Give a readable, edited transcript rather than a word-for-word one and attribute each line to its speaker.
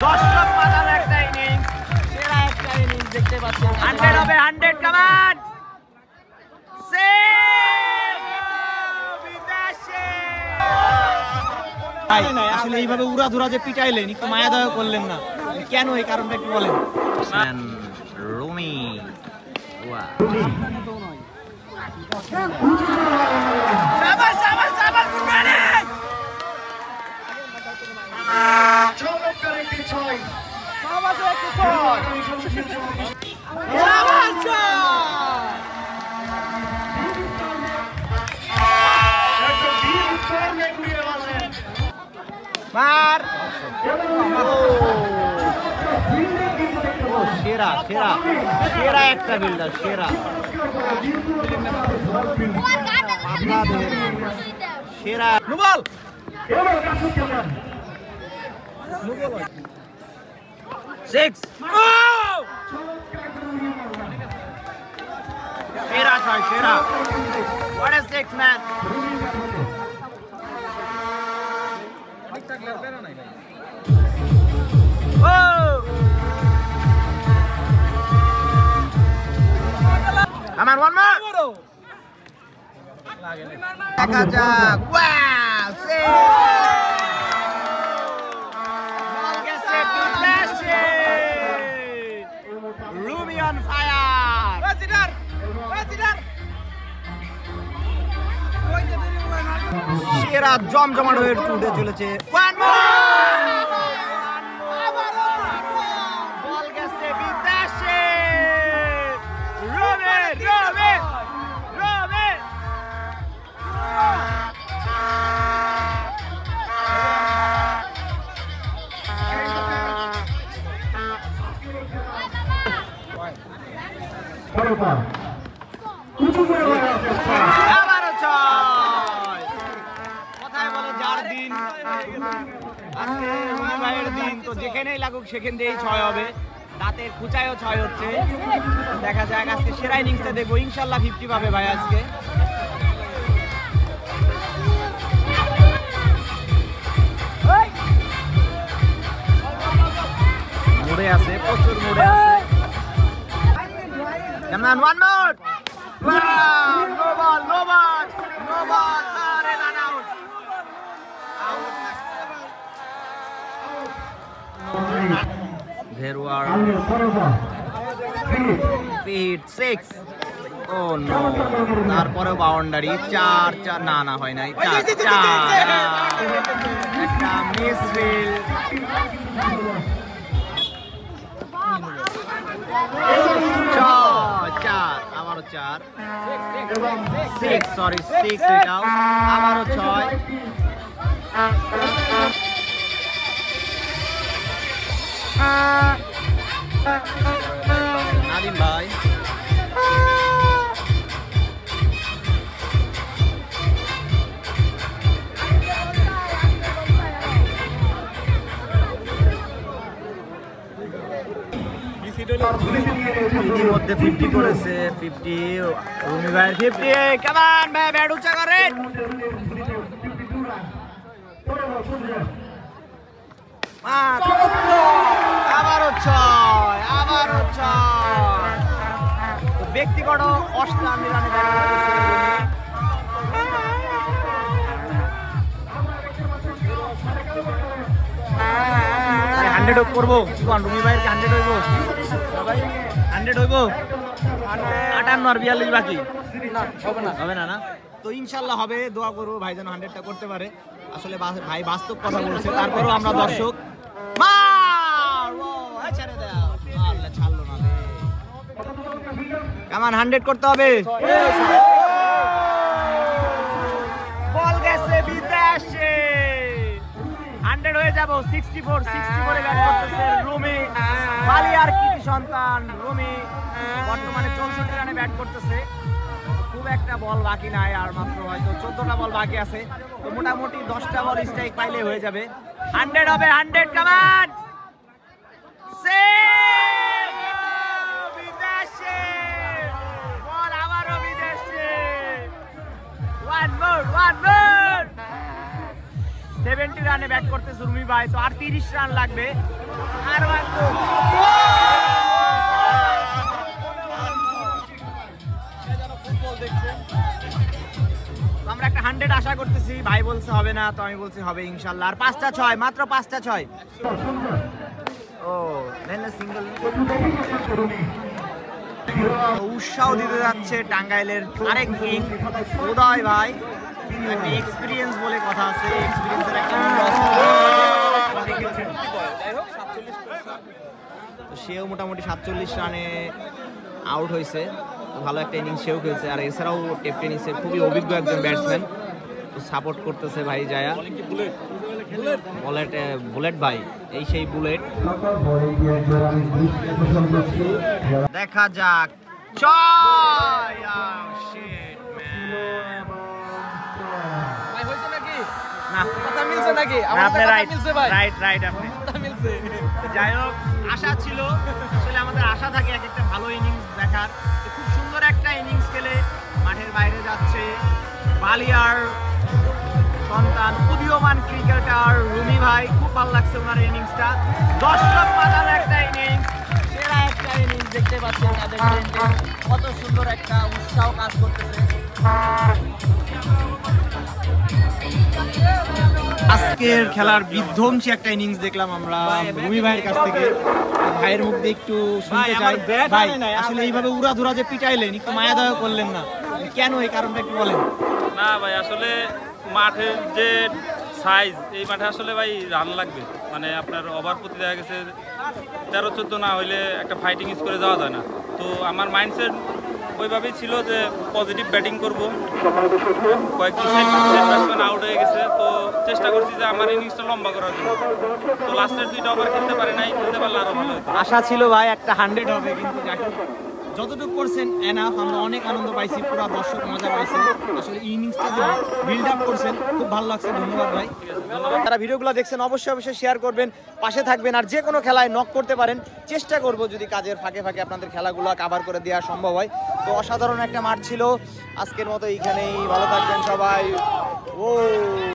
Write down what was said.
Speaker 1: দর্শক পাতানো একটা ইনিংস, সেরা একটা ইনিংস দেখতে পাচ্ছেন। 100 হবে, 100 কামান আসলে এইভাবে উড়াধুরা যে পিটাইলেন, একটু মায়া দয়া করলেন না কেন? এই কারণটা একটু বলেন। রুমি মার সেরা সেরা সেরা একটা বিল্ডার, সেরা সেরা নুবল সিক্স সেরা ছয়, সেরা what a six man. Come on, one more. Wow, six. Ball gets set to dash it. Rumi on fire. সেরা জমজমাট হয়ে উঠে চলেছে। One more. Ball gets set to dash it. Rumi. কথায় বলে যার দিন, আজকে ভাইয়ের দিন, তো যেখানেই লাগুক সেখান দিয়েই ছয় হবে। দাঁতের খুচায়ও ছয় হচ্ছে। দেখা যাক আজকে সেরা ইনিংসটা দেখবো, ইনশাল্লাহ 50 পাবে ভাই আজকে। মোড়ে আছে, প্রচুর মোড়ে আছে। One more. Wow, no ball. Are run out. There were feet 6. Oh no. তারপরে বাউন্ডারি 4 না হয় নাই, 4 একটা মিসফিল্ড। আবারও 4 6 সরি 6 এটাও আবারও 6। নাদিম ভাই ইতিমধ্যে 50 করেছে। 50 রুমি ভাই 50। কামান ভাই ব্যাট উঁচা করেন। আবারও 6। ব্যক্তিগত 88 রানে ব্যাট করেছে। 100 করবো রুমি ভাইয়ের 100 হইব, 100 হইব। 58 আর 42 বাকি হবে না। তো ইনশাল্লাহ হবে, দোয়া করবো ভাই যেন 100টা করতে পারে। আসলে ভাই বাস্তব কথা বলছে, তারপরেও আমরা দর্শক ছাড়লো না। কেমন 100 করতে হবে? বল গেছে বিদেশে, 100 হয়ে যাব। 64 এ ব্যাট করতেছে রুমি। বালিয়ার কৃতি সন্তান রুমি বর্তমানে 64 রানে ব্যাট করতেছে। খুব একটা বল বাকি নাই, আর মাত্র হয়তো 14টা বল বাকি আছে। তো মোটামুটি 10টা বল স্ট্রাইক পাইলে হয়ে যাবে। 100 হবে, 100 কামান বিদেশে বল, আবারও বিদেশে। 1 more 70 রানে ব্যাট করতেছে রুমি ভাই, তো আর 30 রান লাগবে। আর মাত্র আমরা একটা 100 আশা করতেছি, ভাই বলছে হবে না, তো আমি বলছি হবে ইনশাল্লাহ। আর 5টা 6, মাত্র 5টা 6। ও দেন সিঙ্গেল। উৎসাহ দিতে যাচ্ছে টাঙ্গাইলের আরেক কিং উদয় ভাই। একটা এক্সপিরিয়েন্স বলে কথা আছে, এক্সপিরিয়েন্সের একটা সেও মোটামুটি 47 রানে আউট হয়েছে, ভালো একটা ইনিংস সেও খেলছে। আর এছাড়াও টেপ টেনিসের খুবই অভিজ্ঞ একজন ব্যাটসম্যান, সাপোর্ট করতেছে ভাই জায়া। বুলেট ভাই, এই সেই বুলেট। দেখা যাক। যাই হোক, আশা ছিল, আসলে আমাদের আশা থাকে এক একটা ভালো ইনিংস দেখার। খুব সুন্দর একটা ইনিংস খেলে মাঠের বাইরে যাচ্ছে বালিয়ার সন্তান উদীয়মান ক্রিকেটার রুমি ভাই। খুব ভালো লাগছে ওনার ইনিংসটা, দর্শক মাতানো একটা ইনিংস, সেরা একটা ইনিংস দেখতে পাচ্ছেন তাদের কত সুন্দর একটা উৎসাহ কাজ করতেছে। আজকের খেলার বিধ্বংসী একটা ইনিংস দেখলাম আমরা রুমি ভাইয়ের কাছ থেকে। ভাইয়ের মুখ দিয়ে একটু শুনতে চাই, ভাই আসলে এইভাবে উড়াধুরা যে পিটাইলেন, একটু মায়াদয় করলেন না কেন, এই কারণটা একটু বলেন।
Speaker 2: না ভাই, আসলে মাঠের যে সাইজ, এই মাঠে আসলে ভাই রান লাগবে, মানে আপনার ওভার প্রতি দেখা গেছে 13-14 না হইলে একটা ফাইটিং স্কোরে যাওয়া যায় না। তো আমার মাইন্ডসেট ওইভাবেই ছিল যে পজিটিভ ব্যাটিং করব। কয়েকজন ব্যাটসম্যান আউট হয়ে গেছে, তো চেষ্টা করছি যে আমার ইনিংসটা লম্বা করার জন্য। তো লাস্টের 2টা ওভার খেলতে পারে নাই, খেলতে পারলে আরো ভালো হতো।
Speaker 1: আশা ছিল ভাই একটা 100 হবে, কিন্তু যতটুকু করছেন এনাফ। আমরা অনেক আনন্দ পাইছি, পুরো দর্শক মজা পাইছে। আসলে ইনিংসটা যে বিল্ড আপ করছেন খুব ভালো লাগছে, ধন্যবাদ ভাই। যারা ভিডিওগুলো দেখছেন অবশ্যই শেয়ার করবেন, পাশে থাকবেন। আর যে কোনো খেলায় নক করতে পারেন, চেষ্টা করব যদি কাজের ফাঁকে ফাঁকে আপনাদের খেলাগুলো কভার করে দেওয়া সম্ভব হয়। তো অসাধারণ একটা মাঠ ছিল আজকের মতো, এইখানেই ভালো থাকবেন সবাই। ও